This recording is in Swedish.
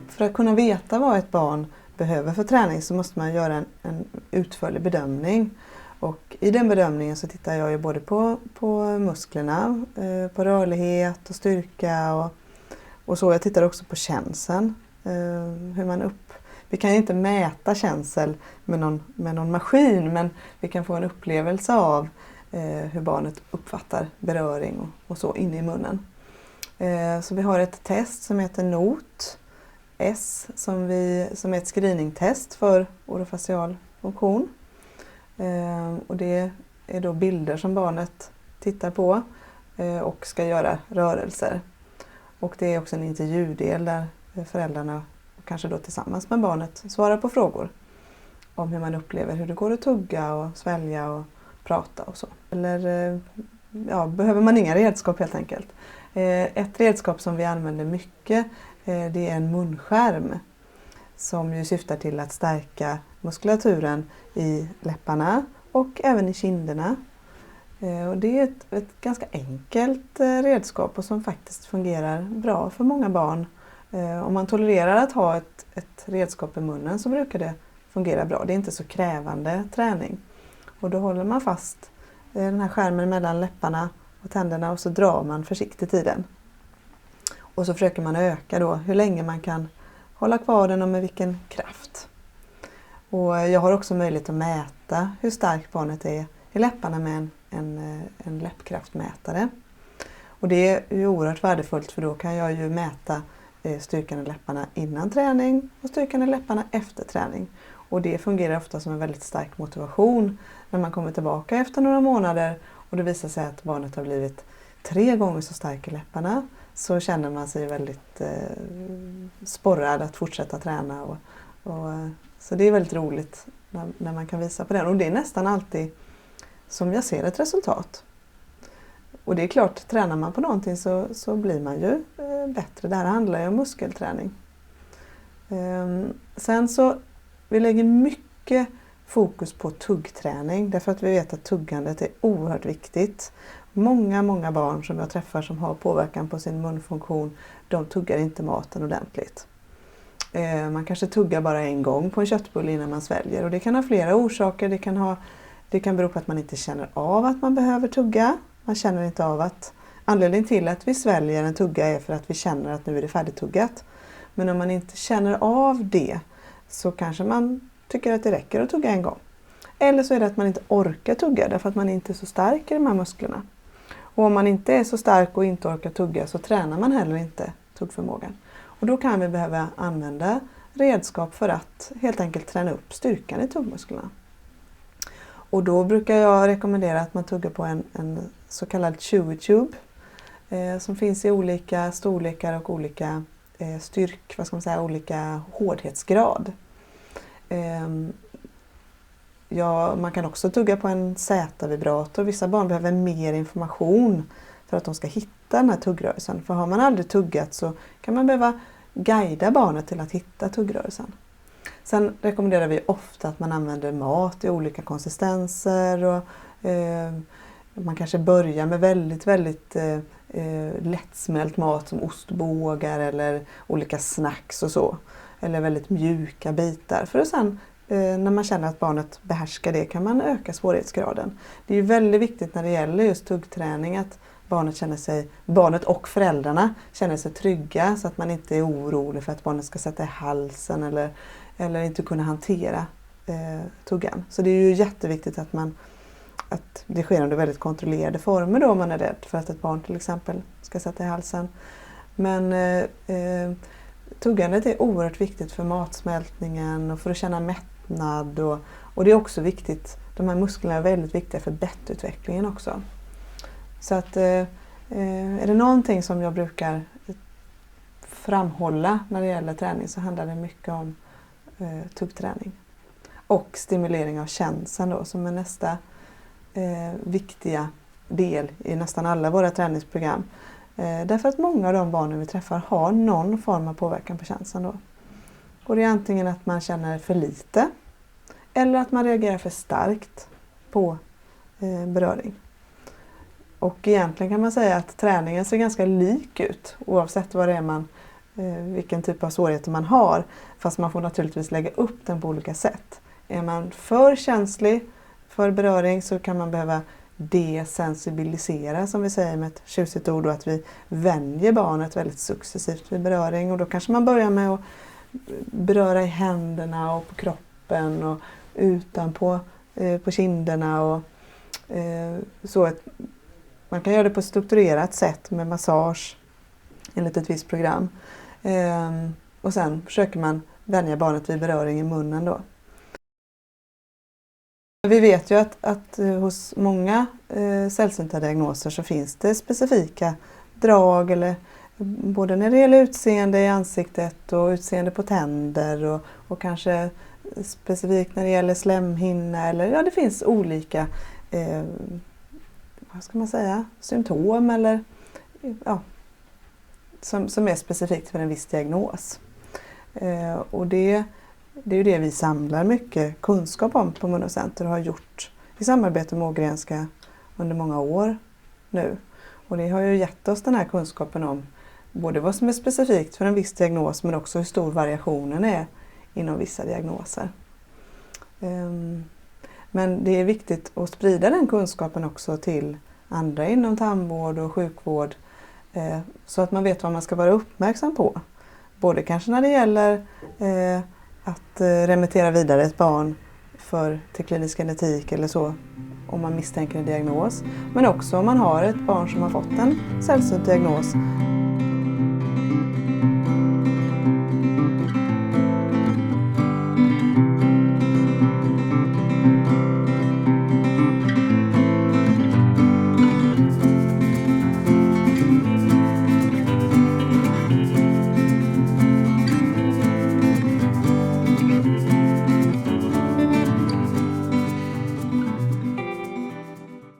För att kunna veta vad ett barn behöver för träning så måste man göra en utförlig bedömning. Och i den bedömningen så tittar jag ju både på musklerna, på rörlighet och styrka och så. Jag tittar också på känseln. Vi kan ju inte mäta känsel med någon maskin, men vi kan få en upplevelse av hur barnet uppfattar beröring och så inne i munnen. Så vi har ett test som heter NOT S som är ett screeningtest för orofacial funktion. Och det är då bilder som barnet tittar på och ska göra rörelser. Och det är också en intervjudel där föräldrarna, kanske då tillsammans med barnet, svarar på frågor om hur man upplever hur det går att tugga och svälja och prata och så. Eller behöver man inga redskap helt enkelt. Ett redskap som vi använder mycket det är en munskärm som ju syftar till att stärka muskulaturen i läpparna och även i kinderna. Och det är ett ganska enkelt redskap och som faktiskt fungerar bra för många barn. Om man tolererar att ha ett redskap i munnen så brukar det fungera bra. Det är inte så krävande träning. Och då håller man fast den här skärmen mellan läpparna och tänderna och så drar man försiktigt i den. Och så försöker man öka då hur länge man kan hålla kvar den och med vilken kraft. Och jag har också möjlighet att mäta hur starkt barnet är i läpparna med en läppkraftmätare. Och det är ju oerhört värdefullt för då kan jag ju mäta styrkan i läpparna innan träning och styrkan i läpparna efter träning. Och det fungerar ofta som en väldigt stark motivation när man kommer tillbaka efter några månader och det visar sig att barnet har blivit 3 gånger så stark i läpparna. Så känner man sig väldigt sporrad att fortsätta träna. Så det är väldigt roligt när man kan visa på det. Och det är nästan alltid som jag ser ett resultat. Och det är klart, tränar man på någonting så blir man ju bättre. Det här handlar ju om muskelträning. Sen så vi lägger mycket fokus på tuggträning. Därför att vi vet att tuggandet är oerhört viktigt. Många barn som jag träffar som har påverkan på sin munfunktion, de tuggar inte maten ordentligt. Man kanske tuggar bara en gång på en köttbulle innan man sväljer. Och det kan ha flera orsaker. Det kan bero på att man inte känner av att man behöver tugga. Man känner inte av att anledningen till att vi sväljer en tugga är för att vi känner att nu är det färdigtuggat. Men om man inte känner av det så kanske man tycker att det räcker att tugga en gång. Eller så är det att man inte orkar tugga därför att man inte är så stark i de här musklerna. Och om man inte är så stark och inte orkar tugga så tränar man heller inte tuggförmågan. Och då kan vi behöva använda redskap för att helt enkelt träna upp styrkan i tuggmusklerna. Och då brukar jag rekommendera att man tuggar på en så kallad chewy tube som finns i olika storlekar och olika olika hårdhetsgrad. Man kan också tugga på en Z-vibrator. Vissa barn behöver mer information för att de ska hitta den här tuggrörelsen. För har man aldrig tuggat så kan man behöva guida barnet till att hitta tuggrörelsen. Sen rekommenderar vi ofta att man använder mat i olika konsistenser. Och, man kanske börjar med väldigt lättsmält mat som ostbågar eller olika snacks och så. Eller väldigt mjuka bitar. För att sen när man känner att barnet behärskar det kan man öka svårighetsgraden. Det är ju väldigt viktigt när det gäller just tuggträning att barnet och föräldrarna känner sig trygga så att man inte är orolig för att barnet ska sätta i halsen eller inte kunna hantera tuggan. Så det är ju jätteviktigt att det sker under väldigt kontrollerade former då om man är rädd för att ett barn till exempel ska sätta i halsen. Men tuggandet är oerhört viktigt för matsmältningen och för att känna mättnad och det är också viktigt, de här musklerna är väldigt viktiga för bettutvecklingen också. Så att är det någonting som jag brukar framhålla när det gäller träning så handlar det mycket om tuggträning. Och stimulering av känseln då som är nästa viktiga del i nästan alla våra träningsprogram. Därför att många av de barnen vi träffar har någon form av påverkan på känseln då. Och det är antingen att man känner för lite eller att man reagerar för starkt på beröring. Och egentligen kan man säga att träningen ser ganska lik ut oavsett vad det är vilken typ av svårigheter man har. Fast man får naturligtvis lägga upp den på olika sätt. Är man för känslig för beröring så kan man behöva desensibilisera, som vi säger med ett tjusigt ord, och att vi vänjer barnet väldigt successivt vid beröring. Och då kanske man börjar med att beröra i händerna och på kroppen och utanpå på kinderna. Och, man kan göra det på ett strukturerat sätt med massage enligt ett visst program. Och sen försöker man vänja barnet vid beröring i munnen då. Vi vet ju att hos många sällsynta diagnoser så finns det specifika drag, eller både när det gäller utseende i ansiktet och utseende på tänder och kanske specifikt när det gäller slemhinna, eller ja, det finns olika vad ska man säga, symptom eller ja, som är specifikt för en viss diagnos. Och det är ju det vi samlar mycket kunskap om på Munocenter och har gjort i samarbete med Ågrenska under många år nu. Och det har ju gett oss den här kunskapen om både vad som är specifikt för en viss diagnos, men också hur stor variationen är inom vissa diagnoser. Men det är viktigt att sprida den kunskapen också till andra inom tandvård och sjukvård, så att man vet vad man ska vara uppmärksam på. Både kanske när det gäller att remittera vidare ett barn till klinisk genetik eller så, om man misstänker en diagnos. Men också om man har ett barn som har fått en sällsynt diagnos.